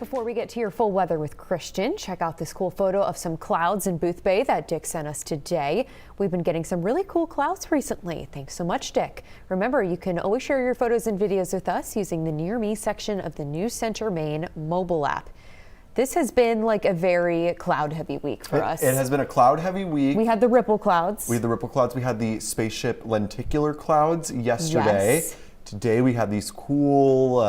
before we get to your full weather with Christian, check out this cool photo of some clouds in Booth Bay that Dick sent us today. We've been getting some really cool clouds recently. Thanks so much, Dick. Remember, you can always share your photos and videos with us using the Near Me section of the News Center Maine mobile app. This has been like a very cloud-heavy week for us. It has been a cloud-heavy week. We had the ripple clouds. We had the spaceship lenticular clouds yesterday. Yes. Today we had these cool,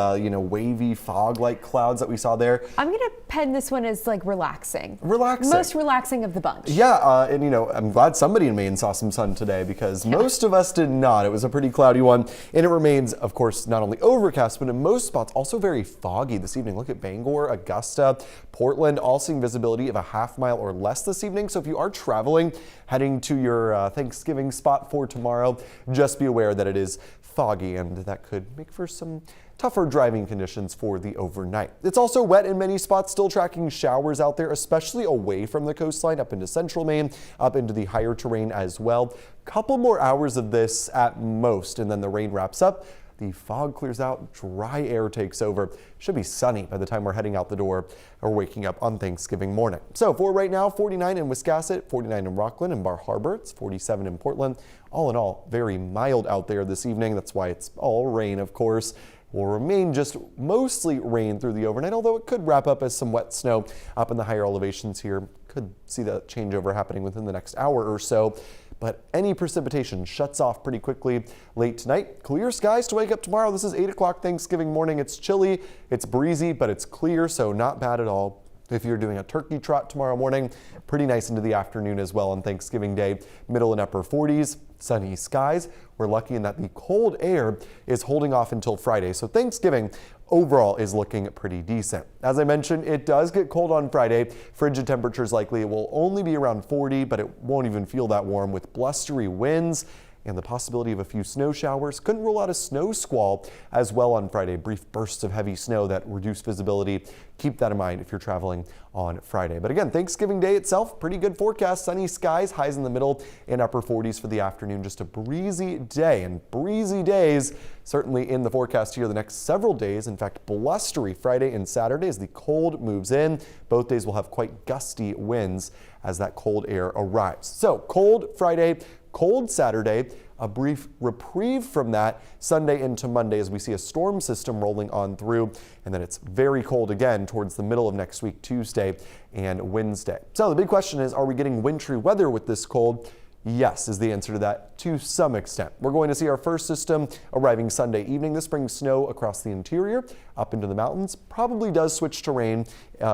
wavy fog-like clouds that we saw there. I'm going to pen this one as like relaxing. Relaxing. Most relaxing of the bunch. Yeah, and I'm glad somebody in Maine saw some sun today because most of us did not. It was a pretty cloudy one, and it remains, of course, not only overcast, but in most spots also very foggy this evening. Look at Bangor, Augusta, Portland, all seeing visibility of a half-mile or less this evening. So if you are traveling, heading to your Thanksgiving spot for tomorrow, just be aware that it is foggy, and that could make for some tougher driving conditions for the overnight. It's also wet in many spots, still tracking showers out there, especially away from the coastline up into central Maine, up into the higher terrain as well. Couple more hours of this at most, and then the rain wraps up. The fog clears out, dry air takes over. Should be sunny by the time we're heading out the door or waking up on Thanksgiving morning. So for right now, 49 in Wiscasset, 49 in Rockland and Bar Harbor, it's 47 in Portland. All in all, very mild out there this evening. That's why it's all rain, of course. Will remain just mostly rain through the overnight, although it could wrap up as some wet snow up in the higher elevations here. Could see that changeover happening within the next hour or so. But any precipitation shuts off pretty quickly late tonight. Clear skies to wake up tomorrow. This is 8 o'clock Thanksgiving morning. It's chilly, it's breezy, but it's clear, so not bad at all. If you're doing a turkey trot tomorrow morning, pretty nice into the afternoon as well on Thanksgiving Day. Middle and upper 40s, sunny skies. We're lucky in that the cold air is holding off until Friday. So Thanksgiving overall is looking pretty decent. As I mentioned, it does get cold on Friday. Frigid temperatures likely. It will only be around 40, but it won't even feel that warm with blustery winds and the possibility of a few snow showers. Couldn't rule out a snow squall as well on Friday. Brief bursts of heavy snow that reduce visibility. Keep that in mind if you're traveling on Friday. But again, Thanksgiving Day itself, pretty good forecast. Sunny skies, highs in the middle and upper 40s for the afternoon. Just a breezy day, and breezy days certainly in the forecast here the next several days. In fact, blustery Friday and Saturday as the cold moves in. Both days will have quite gusty winds as that cold air arrives. So cold Friday, cold Saturday, a brief reprieve from that Sunday into Monday as we see a storm system rolling on through, and then it's very cold again towards the middle of next week, Tuesday and Wednesday. So the big question is, are we getting wintry weather with this cold? Yes is the answer to that to some extent. We're going to see our first system arriving Sunday evening. This brings snow across the interior up into the mountains. Probably does switch to rain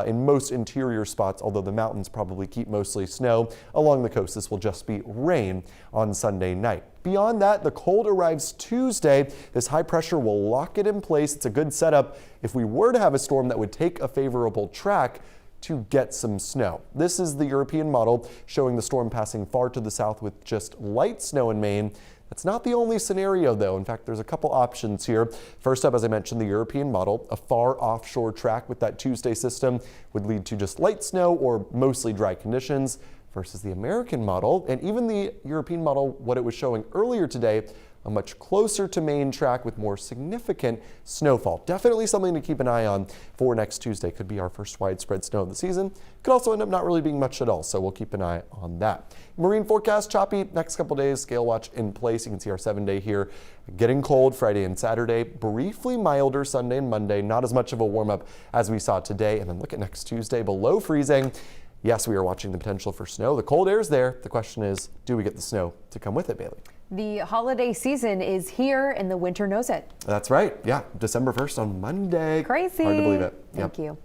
in most interior spots, although the mountains probably keep mostly snow. Along the coast, this will just be rain on Sunday night. Beyond that, the cold arrives Tuesday. This high pressure will lock it in place. It's a good setup if we were to have a storm that would take a favorable track to get some snow. This is the European model showing the storm passing far to the south with just light snow in Maine. That's not the only scenario though. In fact, there's a couple options here. First up, as I mentioned, the European model, a far offshore track with that Tuesday system would lead to just light snow or mostly dry conditions versus the American model, and even the European model, what it was showing earlier today, a much closer to Maine track with more significant snowfall. Definitely something to keep an eye on for next Tuesday. Could be our first widespread snow of the season. Could also end up not really being much at all, so we'll keep an eye on that. Marine forecast, choppy next couple days, scale watch in place. You can see our 7-day here. Getting cold Friday and Saturday, briefly milder Sunday and Monday, not as much of a warm up as we saw today. And then look at next Tuesday, below freezing. Yes, we are watching the potential for snow. The cold air is there. The question is, do we get the snow to come with it, Bailey? The holiday season is here and the winter knows it. That's right. Yeah, December 1st on Monday. Crazy. Hard to believe it. Thank you.